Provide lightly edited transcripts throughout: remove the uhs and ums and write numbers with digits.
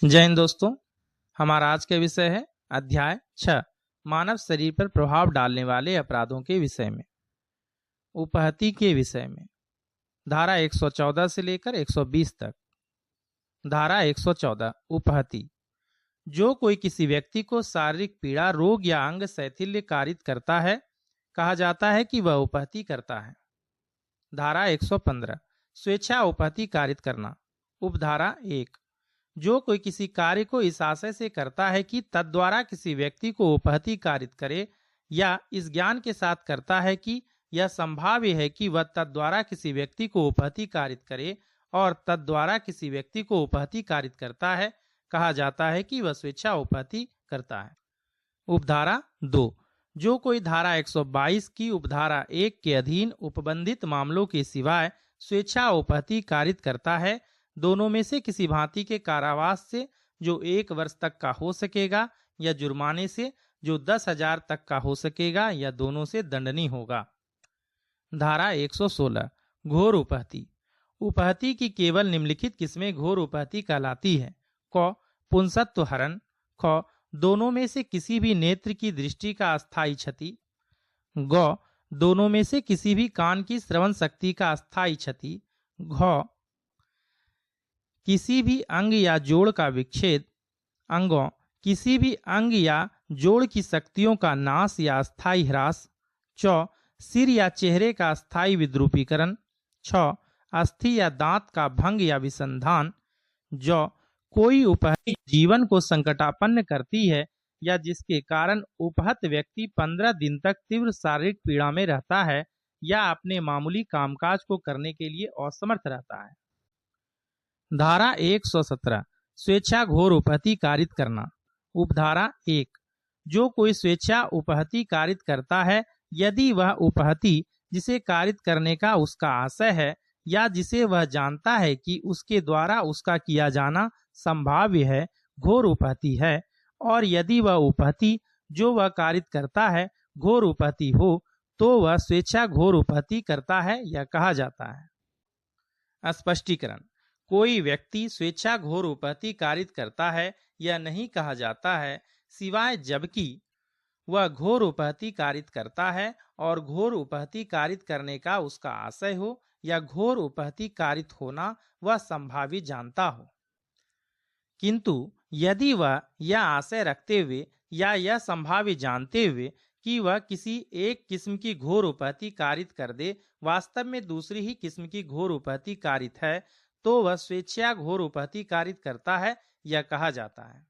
जय हिंद दोस्तों। हमारा आज का विषय है अध्याय 6 मानव शरीर पर प्रभाव डालने वाले अपराधों के विषय में, उपहति के विषय में। धारा 114 से लेकर 120 तक। धारा 114 उपहति। जो कोई किसी व्यक्ति को शारीरिक पीड़ा, रोग या अंग शैथिल्य कारित करता है, कहा जाता है कि वह उपहति करता है। धारा 115 स्वेच्छा उपहति कारित करना। उपधारा 1 जो कोई किसी कार्य को इस आशय से करता है कि तद्वारा किसी व्यक्ति को उपहति कारित करे, या इस ज्ञान के साथ करता है कि यह संभाव्य है कि वह तद्वारा किसी व्यक्ति को उपहति कारित करे और तद्वारा किसी व्यक्ति को उपहति कारित करता है, कहा जाता है कि वह स्वेच्छा उपहति करता है। उपधारा 2 जो कोई धारा 122 की उपधारा 1 के अधीन उपबंधित मामलों के सिवाय स्वेच्छा उपहति कारित करता है, दोनों में से किसी भांति के कारावास से जो 1 वर्ष तक का हो सकेगा, या जुर्माने से जो 10,000 तक का हो सकेगा, या दोनों से दंडनीय होगा। धारा 116 घोर उपहति। उपहति की केवल निम्नलिखित किस्में घोर उपहति कहलाती है। क पुंसत्व हरण। ख दोनों में से किसी भी नेत्र की दृष्टि का अस्थायी क्षति। ग दोनों में से किसी भी कान की श्रवण शक्ति का अस्थायी क्षति। घ किसी भी अंग या जोड़ का विच्छेद। अंगों किसी भी अंग या जोड़ की शक्तियों का नाश या अस्थायी ह्रास। च सिर या चेहरे का अस्थायी विद्रूपीकरण। छ अस्थि या दांत का भंग या विसंधान। ज कोई उपहति जीवन को संकटापन्न करती है, या जिसके कारण उपहत व्यक्ति 15 दिन तक तीव्र शारीरिक पीड़ा में रहता है, या अपने मामूली कामकाज को करने के लिए असमर्थ रहता है। धारा 117 स्वेच्छा घोर उपहति कारित करना। उपधारा 1 जो कोई स्वेच्छा उपहति कारित करता है, यदि वह उपहति जिसे कारित करने का उसका आशय है, या जिसे वह जानता है कि उसके द्वारा उसका किया जाना संभाव्य है, घोर उपहति है, और यदि वह उपहति जो वह कारित करता है घोर उपहति हो, तो वह स्वेच्छा घोर उपहति करता है, यह कहा जाता है। स्पष्टीकरण। कोई व्यक्ति स्वेच्छा घोर उपहति कारित करता है यह नहीं कहा जाता है, सिवाय जबकि वह घोर उपहति कारित करता है और घोर उपहति कारित करने का उसका आशय हो, या घोर उपहति कारित होना वह संभावित जानता हो। किंतु यदि वह यह आशय रखते हुए या यह संभावित जानते हुए कि वह किसी एक किस्म की घोर उपहति कारित कर दे, वास्तव में दूसरी ही किस्म की घोर उपहति कारित है, तो वह स्वेच्छा घोर उपहति कारित करता है, यह कहा जाता है।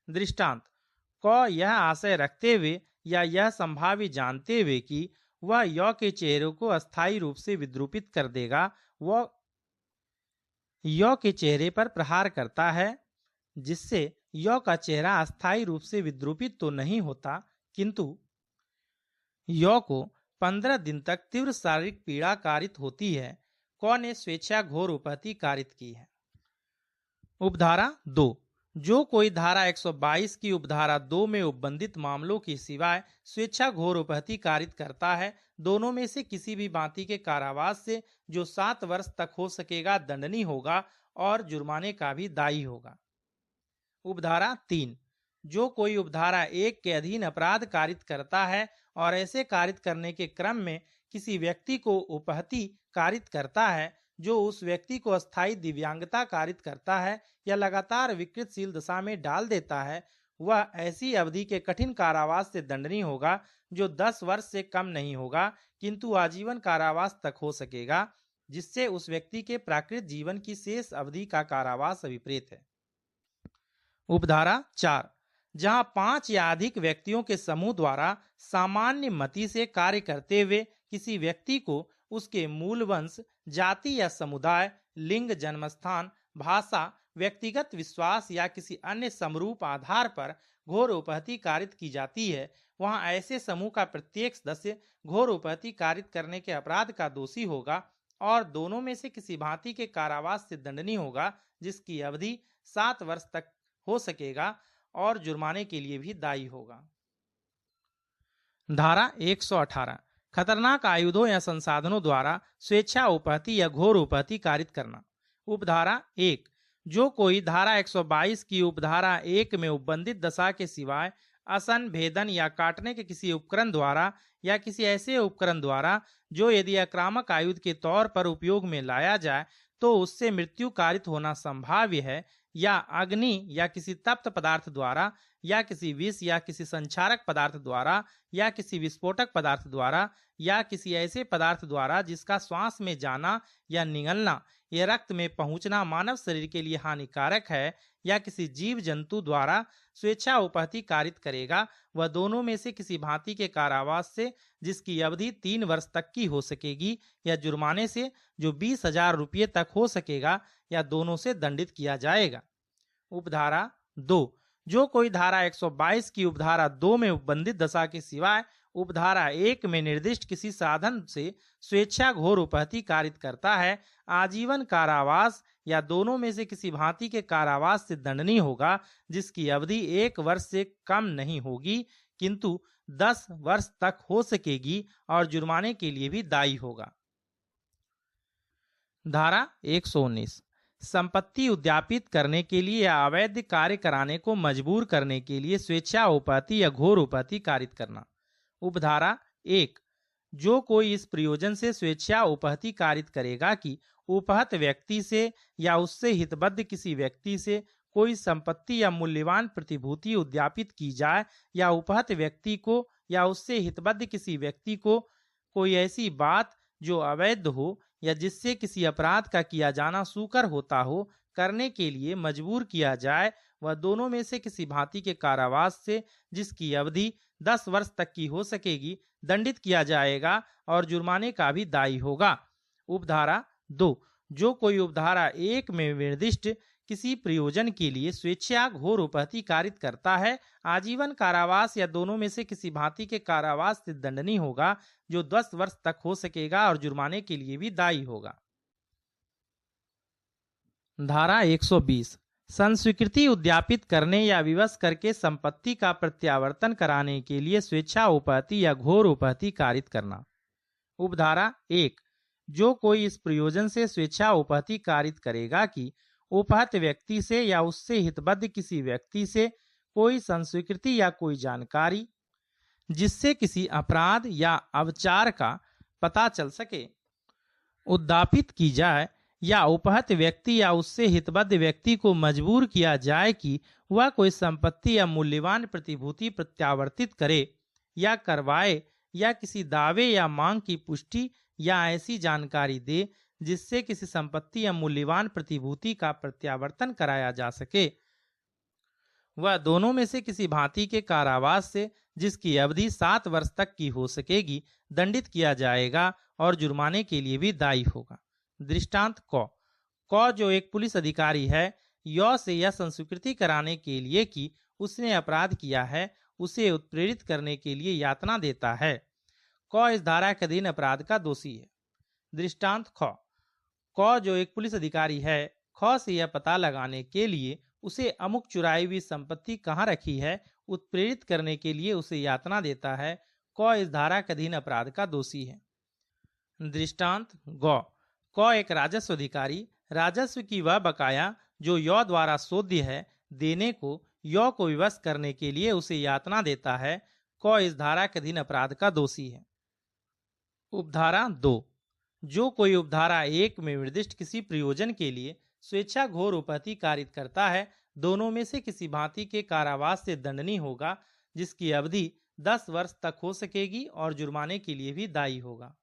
दृष्टांत। क यह आशय रखते हुए या यह संभावित जानते हुए कि वह य के चेहरे को अस्थायी रूप से विद्रूपित कर देगा, वह य के चेहरे पर प्रहार करता है, जिससे य का चेहरा अस्थायी रूप से विद्रूपित तो नहीं होता, किंतु य को 15 दिन तक तीव्र शारीरिक पीड़ा कारित होती है। क ने स्वेच्छा घोर उपहति कारित की है। उपधारा 2 जो कोई धारा 122 की उपधारा 2 में उपबंधित मामलों के सिवाय स्वेच्छा घोर उपहति कारित करता है, दोनों में से किसी भी भांति के कारावास से जो 7 वर्ष तक हो सकेगा दंडनीय होगा, और जुर्माने का भी दायी होगा। उपधारा 3 जो कोई उपधारा 1 के अधीन अपराध कारित करता है और ऐसे कारित करने के क्रम में किसी व्यक्ति को उपहति कारित करता है, जो उस व्यक्ति को अस्थायी दिव्यांगता कारित करता है या लगातार विकृतशील दशा में डाल देता है, वह ऐसी अवधि के कठिन कारावास से दंडनीय होगा, जो 10 वर्ष से कम नहीं होगा, किंतु आजीवन कारावास तक हो सकेगा, जिससे उस व्यक्ति के प्राकृत जीवन की शेष अवधि का कारावास अभिप्रेत है। उपधारा 4 जहां 5 या अधिक व्यक्तियों के समूह द्वारा सामान्य मति से कार्य करते हुए किसी व्यक्ति को उसके मूल वंश, जाति या समुदाय, लिंग, जन्मस्थान, भाषा, व्यक्तिगत विश्वास या किसी अन्य समरूप आधार पर घोर उपहति कारित की जाती है, वहां ऐसे समूह का प्रत्येक सदस्य घोर उपहति कारित करने के अपराध का दोषी होगा, और दोनों में से किसी भांति के कारावास से दंडनीय होगा, जिसकी अवधि 7 वर्ष तक हो सकेगा, और जुर्माने के लिए भी दायी होगा। धारा 118 खतरनाक आयुधों या संसाधनों द्वारा स्वेच्छा उपहति या घोर उपहति कारित करना। उपधारा 1 जो कोई धारा 122 की उपधारा 1 में उपबंधित दशा के सिवाय असन, भेदन या काटने के किसी उपकरण द्वारा या किसी ऐसे उपकरण द्वारा जो यदि आक्रामक आयुध के तौर पर उपयोग में लाया जाए तो उससे मृत्यु कारित होना संभाव्य है, या अग्नि या किसी तप्त पदार्थ द्वारा या किसी विष या किसी संक्षारक पदार्थ द्वारा या किसी विस्फोटक पदार्थ द्वारा या किसी ऐसे पदार्थ द्वारा जिसका श्वास में जाना या निगलना या रक्त में पहुंचना मानव शरीर के लिए हानिकारक है, या किसी जीव जंतु द्वारा स्वेच्छा उपहति कारित करेगा, वह दोनों में से किसी भांति के कारावास से जिसकी अवधि 3 वर्ष तक की हो सकेगी या जुर्माने से जो 20,000 रुपये तक हो सकेगा, या दोनों से दंडित किया जाएगा। उपधारा 2, जो कोई धारा 122 की उपधारा 2 में उपबंधित दशा के सिवाय उपधारा 1 में निर्दिष्ट किसी साधन से स्वेच्छा घोर उपहति कारित करता है, आजीवन कारावास या दोनों में से किसी भांति के कारावास से दंडनीय होगा, जिसकी अवधि 1 वर्ष से कम नहीं होगी किंतु 10 वर्ष तक हो सकेगी और जुर्माने के लिए भी दायी होगा। धारा 119, संपत्ति उद्यापित करने के लिए या अवैध कार्य कराने को मजबूर करने के लिए स्वेच्छा उपहति या घोर उपहति कारित करना। उपधारा 1, जो कोई इस प्रयोजन से स्वेच्छा उपहति कारित करेगा कि उपहत व्यक्ति से या उससे हितबद्ध किसी व्यक्ति से कोई संपत्ति या मूल्यवान प्रतिभूति उद्यापित की जाए, या उपहत व्यक्ति को या उससे हितबद्ध किसी व्यक्ति को कोई ऐसी बात जो अवैध हो या जिससे किसी अपराध का किया जाना सूकर होता हो करने के लिए मजबूर किया जाए, वह दोनों में से किसी भांति के कारावास से जिसकी अवधि 10 वर्ष तक की हो सकेगी दंडित किया जाएगा और जुर्माने का भी दायी होगा। उपधारा 2, जो कोई उपधारा 1 में निर्दिष्ट किसी प्रयोजन के लिए स्वेच्छा घोर उपहति कारित करता है, आजीवन कारावास या दोनों में से किसी भांति के कारावास से दंडनीय होगा, जो 10 वर्ष तक हो सकेगा और जुर्माने के लिए भी दायी होगा। धारा 120, संस्वीकृति उद्यापित करने या विवश करके संपत्ति का प्रत्यावर्तन कराने के लिए स्वेच्छा उपहति या घोर उपहति कारित करना। उपधारा 1, जो कोई इस प्रयोजन से स्वेच्छा उपहति कारित करेगा कि उपहत व्यक्ति से या उससे हितबद्ध किसी व्यक्ति से कोई संस्वीकृति या कोई जानकारी जिससे किसी अपराध या अवचार का पता चल सके उद्यापित की जाए, या उपहत व्यक्ति या उससे हितबद्ध व्यक्ति को मजबूर किया जाए कि वह कोई संपत्ति या मूल्यवान प्रतिभूति प्रत्यावर्तित करे या करवाए, या किसी दावे या मांग की पुष्टि या ऐसी जानकारी दे जिससे किसी संपत्ति या मूल्यवान प्रतिभूति का प्रत्यावर्तन कराया जा सके, वह दोनों में से किसी भांति के कारावास से जिसकी अवधि 7 वर्ष तक की हो सकेगी दंडित किया जाएगा और जुर्माने के लिए भी दायी होगा। दृष्टांत क जो एक पुलिस अधिकारी है, य से यह संस्वीकृति कराने के लिए कि उसने अपराध किया है उसे उत्प्रेरित करने के लिए यातना देता है। क इस धारा के अधीन अपराध का दोषी है। दृष्टांत क जो एक पुलिस अधिकारी है, ख से यह पता लगाने के लिए उसे अमुक चुराई हुई संपत्ति कहाँ रखी है उत्प्रेरित करने के लिए उसे यातना देता है। क इस धारा के अधीन अपराध का दोषी है। दृष्टांत क एक राजस्व अधिकारी राजस्व की वह बकाया जो य द्वारा शोध्य है देने को य को विवश करने के लिए उसे यातना देता है। क इस धारा के अधीन अपराध का दोषी है। उपधारा 2, जो कोई उपधारा 1 में निर्दिष्ट किसी प्रयोजन के लिए स्वेच्छा घोर उपहति कारित करता है, दोनों में से किसी भांति के कारावास से दंडनीय होगा, जिसकी अवधि 10 वर्ष तक हो सकेगी और जुर्माने के लिए भी दायी होगा।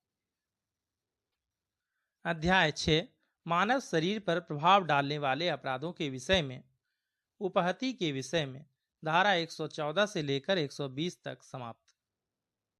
अध्याय 6, मानव शरीर पर प्रभाव डालने वाले अपराधों के विषय में। उपहति के विषय में धारा 114 से लेकर 120 तक समाप्त।